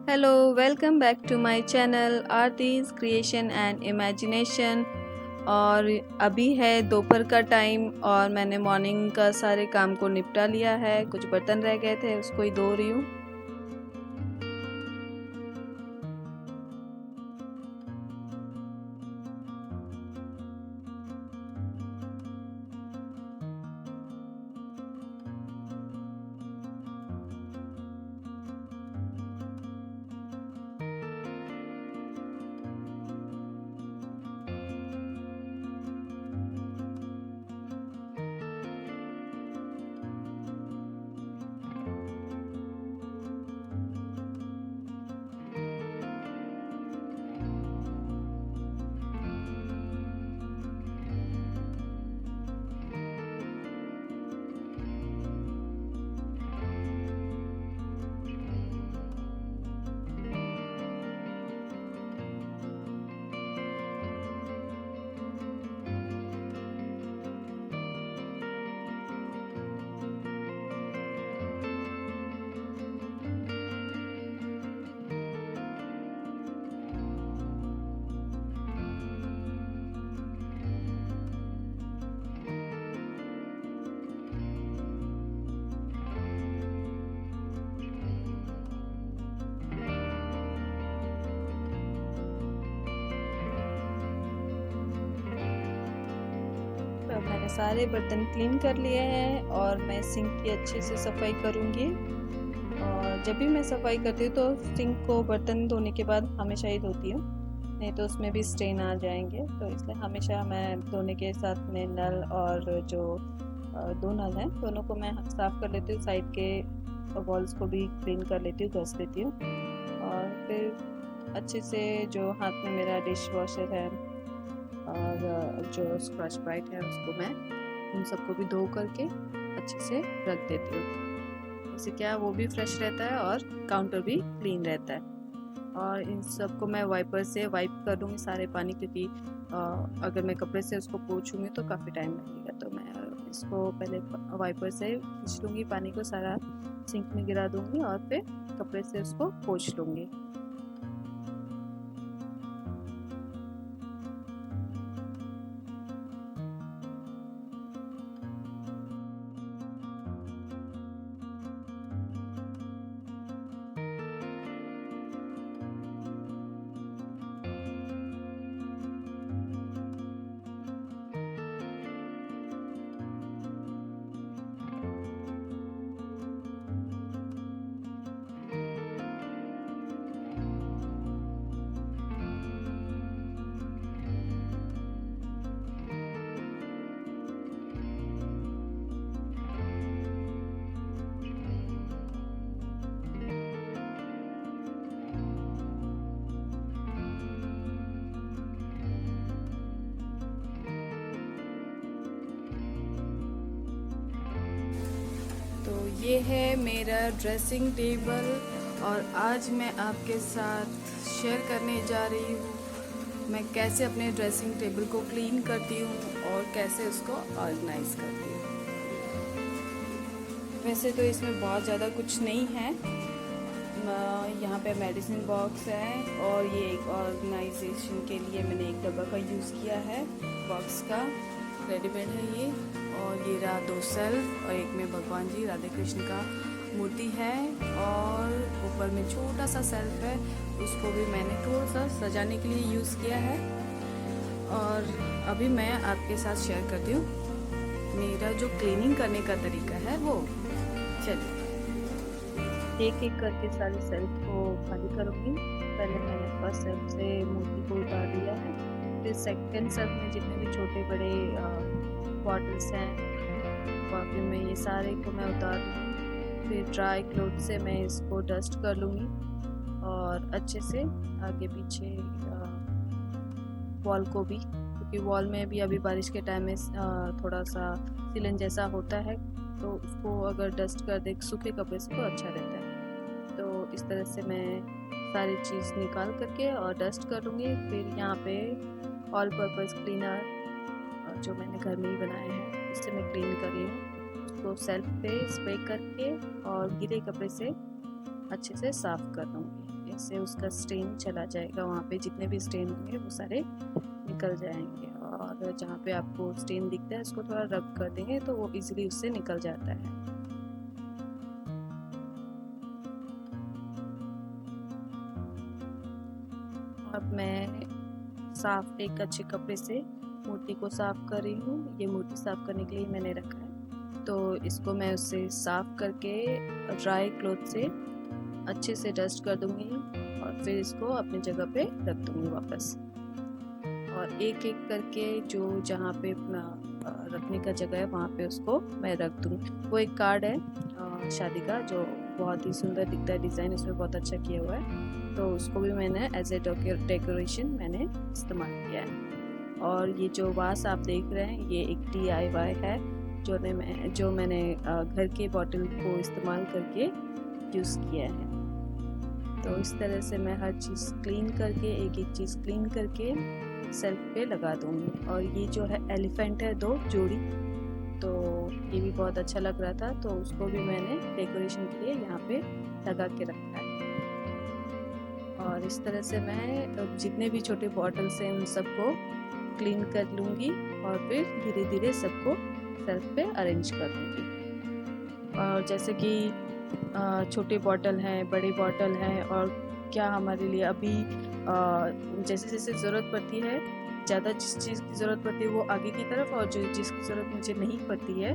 Hello, welcome back to my channel Aarti's creation and imagination. और अभी है दोपहर का टाइम और मैंने मॉर्निंग का सारे काम को निपटा लिया है। कुछ बर्तन रह गए थे, उसको ही धो रही हूँ। अब मैंने सारे बर्तन क्लीन कर लिए हैं और मैं सिंक की अच्छे से सफाई करूँगी। और जब भी मैं सफाई करती हूँ तो सिंक को बर्तन धोने के बाद हमेशा ही धोती हूँ, नहीं तो उसमें भी स्टेन आ जाएंगे। तो इसलिए हमेशा मैं धोने के साथ में नल और जो दो नल हैं दोनों को मैं साफ़ कर लेती हूँ। साइड के वॉल्स को भी क्लीन कर लेती हूँ, घस लेती हूँ। और फिर अच्छे से जो हाथ में मेरा डिश वॉशर है और जो स्क्रच ब्राइट है उसको मैं उन सबको भी धो करके अच्छे से रख देती हूँ। इससे क्या वो भी फ्रेश रहता है और काउंटर भी क्लीन रहता है। और इन सबको मैं वाइपर से वाइप कर दूँगी सारे पानी, क्योंकि अगर मैं कपड़े से उसको पोंछूँगी तो काफ़ी टाइम लगेगा। तो मैं इसको पहले वाइपर से खींच लूँगी, पानी को सारा सिंक में गिरा दूँगी और फिर कपड़े से उसको पोंछ लूँगी। तो ये है मेरा ड्रेसिंग टेबल और आज मैं आपके साथ शेयर करने जा रही हूँ मैं कैसे अपने ड्रेसिंग टेबल को क्लीन करती हूँ और कैसे उसको ऑर्गेनाइज करती हूँ। वैसे तो इसमें बहुत ज़्यादा कुछ नहीं है। यहाँ पे मेडिसिन बॉक्स है और ये एक ऑर्गेनाइजेशन के लिए मैंने एक डब्बा का यूज़ किया है, बॉक्स का रेडीमेड है ये। और ये रहा 2 सेल्फ और एक में भगवान जी राधे कृष्ण का मूर्ति है और ऊपर में छोटा सा सेल्फ है, उसको भी मैंने थोड़ा सा सजाने के लिए यूज़ किया है। और अभी मैं आपके साथ शेयर करती हूँ मेरा जो क्लीनिंग करने का तरीका है वो। चलिए एक एक करके सारे सेल्फ को खाली करूँगी। पहले मैंने फर्स्ट सेल्फ से मूर्ति को उतार दिया है, फिर सेकंड सेल्फ में जितने भी छोटे बड़े बॉटल्स हैं परफ्यूम में, ये सारे को मैं उतार दूँगी। फिर ड्राई क्लोथ से मैं इसको डस्ट कर लूँगी और अच्छे से आगे पीछे वॉल को भी, क्योंकि वॉल में भी अभी बारिश के टाइम में थोड़ा सा सीलन जैसा होता है, तो उसको अगर डस्ट कर दे सूखे कपड़े से तो अच्छा रहता है। तो इस तरह से मैं सारी चीज़ निकाल करके और डस्ट कर लूँगी। फिर यहाँ पे ऑल पर्पज़ क्लीनर जो मैंने घर में ही बनाया है उससे मैं क्लीन कर रही हूँ। उसको सेल्फ पे स्प्रे करके और गीले कपड़े से अच्छे से साफ़ कर लूँगी। इससे उसका स्टेन चला जाएगा, वहाँ पे जितने भी स्टेन होंगे वो सारे निकल जाएंगे। और जहाँ पे आपको स्टेन दिखता है उसको थोड़ा रब कर देंगे तो वो इजीली उससे निकल जाता है। अब मैं साफ एक अच्छे कपड़े से मूर्ति को साफ कर रही हूँ। ये मूर्ति साफ करने के लिए मैंने रखा है, तो इसको मैं उससे साफ करके ड्राई क्लॉथ से अच्छे से डस्ट कर दूंगी और फिर इसको अपनी जगह पे रख दूंगी वापस। और एक एक करके जो जहाँ पे रखने का जगह है वहाँ पे उसको मैं रख दूंगी। वो एक कार्ड है शादी का जो बहुत ही सुंदर दिखता है, डिज़ाइन इसमें बहुत अच्छा किया हुआ है, तो उसको भी मैंने एज ए डेकोरेशन मैंने इस्तेमाल किया है। और ये जो वास आप देख रहे हैं ये एक DIY है जो मैंने घर के बॉटल को इस्तेमाल करके यूज़ किया है। तो इस तरह से मैं हर चीज़ क्लीन करके एक एक चीज़ क्लीन करके सेल्फ पे लगा दूँगी। और ये जो है एलिफेंट है 2 जोड़ी, तो ये भी बहुत अच्छा लग रहा था, तो उसको भी मैंने डेकोरेशन के लिए यहाँ पे लगा के रखा है। और इस तरह से मैं जितने भी छोटे बॉटल्स हैं उन सबको क्लीन कर लूँगी और फिर धीरे धीरे सबको सेल्फ पे अरेंज कर दूँगी। और जैसे कि छोटे बॉटल हैं, बड़े बॉटल हैं, और क्या हमारे लिए अभी जैसे जैसे ज़रूरत पड़ती है, ज़्यादा जिस चीज़ की ज़रूरत पड़ती है वो आगे की तरफ, और जो जिसकी ज़रूरत मुझे नहीं पड़ती है,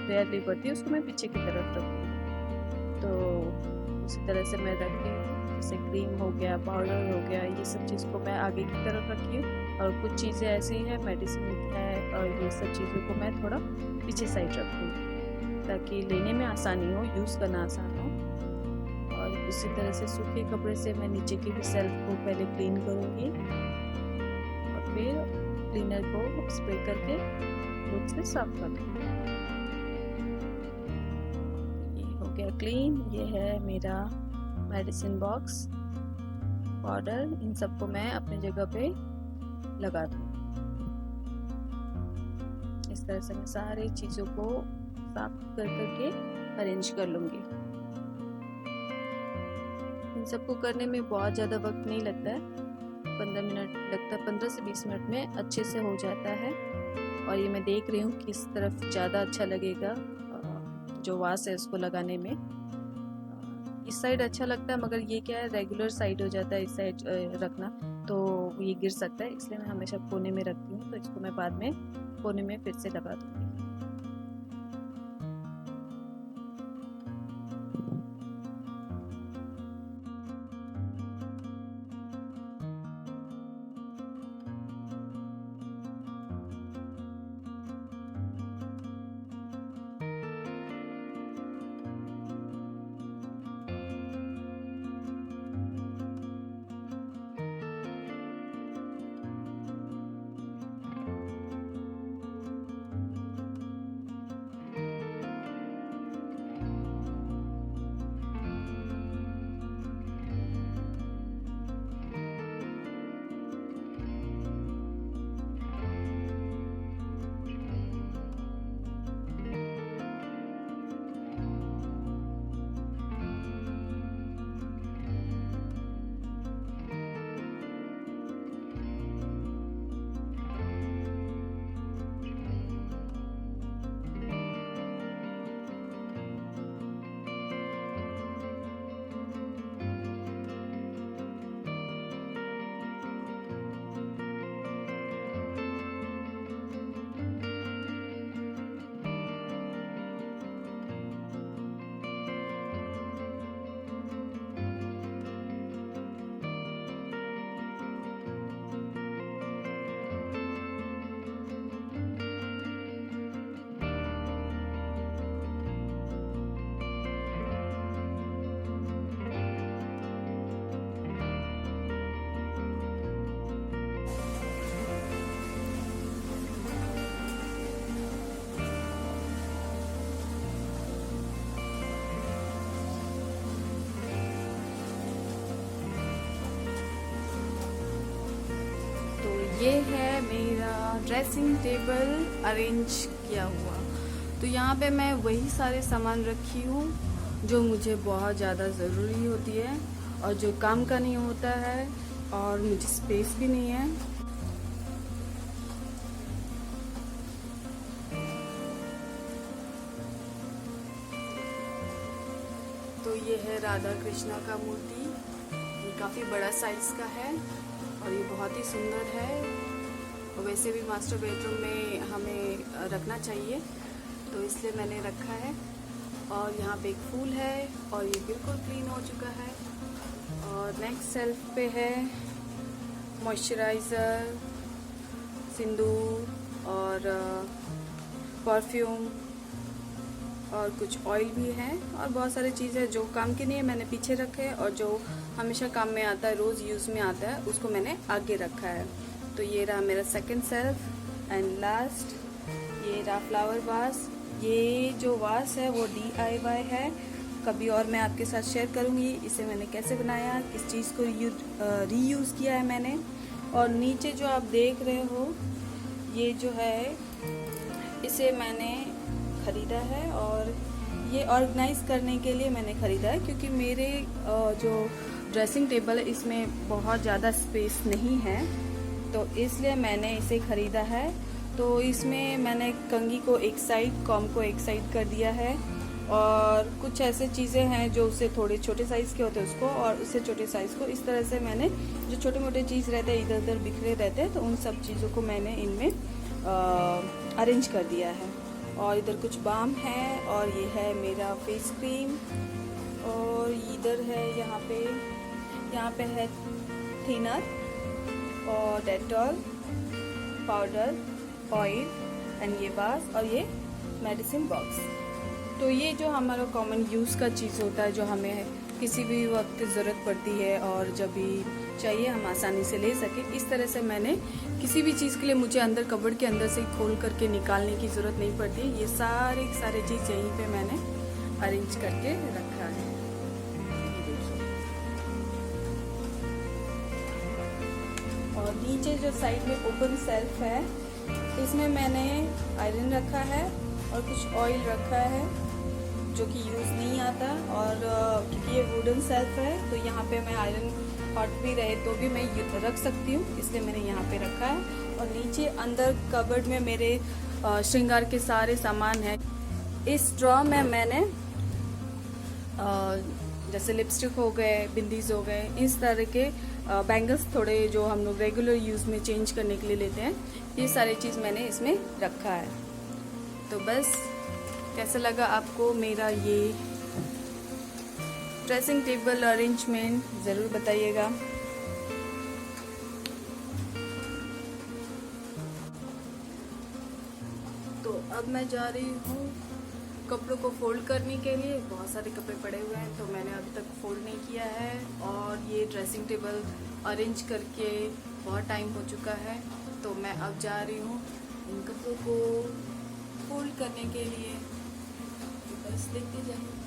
रेयरली पड़ती है, उसको मैं पीछे की तरफ रखूँगी। तो उसी तरह से मैं रखती हूँ। जैसे क्रीम हो गया, पाउडर हो गया, ये सब चीज़ को मैं आगे की तरफ रखी हूँ, और कुछ चीज़ें ऐसी हैं, मेडिसिन है, और ये सब चीज़ों को मैं थोड़ा पीछे साइड रखूँ ताकि लेने में आसानी हो, यूज़ करना आसान हो। और उसी तरह से सूखे कपड़े से मैं नीचे के भी सेल्फ को पहले क्लीन करूँगी और फिर क्लीनर को स्प्रे करके धूप से साफ कर दूँगी। ये हो गया क्लीन। ये है मेरा मेडिसिन बॉक्स, पाउडर, इन सबको मैं अपनी जगह पे लगा दूँ। इस तरह से मैं सारी चीज़ों को साफ कर करके अरेंज कर लूँगी। इन सबको करने में बहुत ज़्यादा वक्त नहीं लगता है, 15 मिनट लगता है, 15 से 20 मिनट में अच्छे से हो जाता है। और ये मैं देख रही हूँ किस तरफ ज़्यादा अच्छा लगेगा जो वास है उसको लगाने में। इस साइड अच्छा लगता है, मगर ये क्या है रेगुलर साइड हो जाता है इस साइड रखना, तो ये गिर सकता है, इसलिए मैं हमेशा कोने में रखती हूँ। तो इसको मैं बाद में कोने में फिर से लगा दूँगी। ये है मेरा ड्रेसिंग टेबल अरेंज किया हुआ। तो यहाँ पे मैं वही सारे सामान रखी हूँ जो मुझे बहुत ज़्यादा ज़रूरी होती है, और जो काम का नहीं होता है, और मुझे स्पेस भी नहीं है। तो ये है राधा कृष्णा का मूर्ति। ये काफ़ी बड़ा साइज़ का है और ये बहुत ही सुंदर है। और वैसे भी मास्टर बेडरूम में हमें रखना चाहिए, तो इसलिए मैंने रखा है। और यहाँ पे एक फूल है और ये बिल्कुल क्लीन हो चुका है। और नेक्स्ट शेल्फ पे है मॉइस्चराइज़र, सिंदूर और परफ्यूम और कुछ ऑयल भी है और बहुत सारी चीज़ें जो काम की नहीं है मैंने पीछे रखे है, और जो हमेशा काम में आता है, रोज़ यूज़ में आता है, उसको मैंने आगे रखा है। तो ये रहा मेरा सेकंड सेल्फ। एंड लास्ट ये रहा फ्लावर वास। ये जो वास है वो DIY है, कभी और मैं आपके साथ शेयर करूँगी इसे मैंने कैसे बनाया, किस चीज़ को रीयूज़ किया है मैंने। और नीचे जो आप देख रहे हो ये जो है, इसे मैंने ख़रीदा है और ये ऑर्गेनाइज़ करने के लिए मैंने ख़रीदा है, क्योंकि मेरे जो ड्रेसिंग टेबल है इसमें बहुत ज़्यादा स्पेस नहीं है, तो इसलिए मैंने इसे ख़रीदा है। तो इसमें मैंने कंघी को एक साइड, कॉम को एक साइड कर दिया है, और कुछ ऐसे चीज़ें हैं जो उससे थोड़े छोटे साइज़ के होते हैं उसको, और उससे छोटे साइज़ को इस तरह से मैंने, जो छोटे मोटे चीज़ रहते हैं इधर उधर बिखरे रहते हैं, तो उन सब चीज़ों को मैंने इनमें अरेंज कर दिया है। और इधर कुछ बाम है, और ये है मेरा फेस क्रीम, और इधर है यहाँ पे है थिनर और डेटॉल पाउडर, ऑयल एंड ये बास, और ये मेडिसिन बॉक्स। तो ये जो हमारा कॉमन यूज़ का चीज़ होता है, जो हमें किसी भी वक्त ज़रूरत पड़ती है और जब भी चाहिए हम आसानी से ले सकें, इस तरह से मैंने किसी भी चीज़ के लिए मुझे अंदर कबर्ड के अंदर से खोल करके निकालने की ज़रूरत नहीं पड़ती। ये सारे चीज़ यहीं पे मैंने अरेंज करके रखा है। ये देखिए। और नीचे जो साइड में ओपन सेल्फ है, इसमें मैंने आयरन रखा है और कुछ ऑयल रखा है जो कि यूज़ नहीं आता। और क्योंकि ये वुडन सेल्फ है, तो यहाँ पे मैं आयरन हॉट भी रहे तो भी मैं रख सकती हूँ, इसलिए मैंने यहाँ पे रखा है। और नीचे अंदर कबर्ड में मेरे श्रृंगार के सारे सामान हैं। इस ड्रॉ में मैंने जैसे लिपस्टिक हो गए, बिंदीज हो गए, इस तरह के बैंगल्स, थोड़े जो हम लोग रेगुलर यूज़ में चेंज करने के लिए लेते हैं, ये सारी चीज़ मैंने इसमें रखा है। तो बस कैसा लगा आपको मेरा ये ड्रेसिंग टेबल अरेंजमेंट, ज़रूर बताइएगा। तो अब मैं जा रही हूँ कपड़ों को फोल्ड करने के लिए। बहुत सारे कपड़े पड़े हुए हैं, तो मैंने अभी तक फोल्ड नहीं किया है। और ये ड्रेसिंग टेबल अरेंज करके बहुत टाइम हो चुका है, तो मैं अब जा रही हूँ इन कपड़ों को फोल्ड करने के लिए। तो बस देखते जाइए।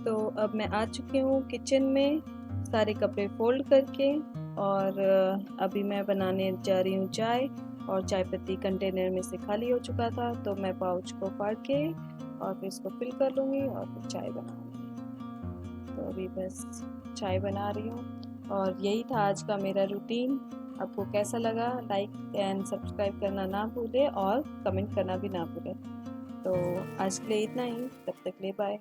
तो अब मैं आ चुकी हूँ किचन में सारे कपड़े फोल्ड करके, और अभी मैं बनाने जा रही हूँ चाय। और चाय पत्ती कंटेनर में से खाली हो चुका था, तो मैं पाउच को फाड़ के और फिर इसको फिल कर लूँगी और फिर चाय बनाऊँगी। तो अभी बस चाय बना रही हूँ, और यही था आज का मेरा रूटीन। आपको कैसा लगा? लाइक एंड सब्सक्राइब करना ना भूलें और कमेंट करना भी ना भूलें। तो आज के लिए इतना ही, तब तक के लिए बाय।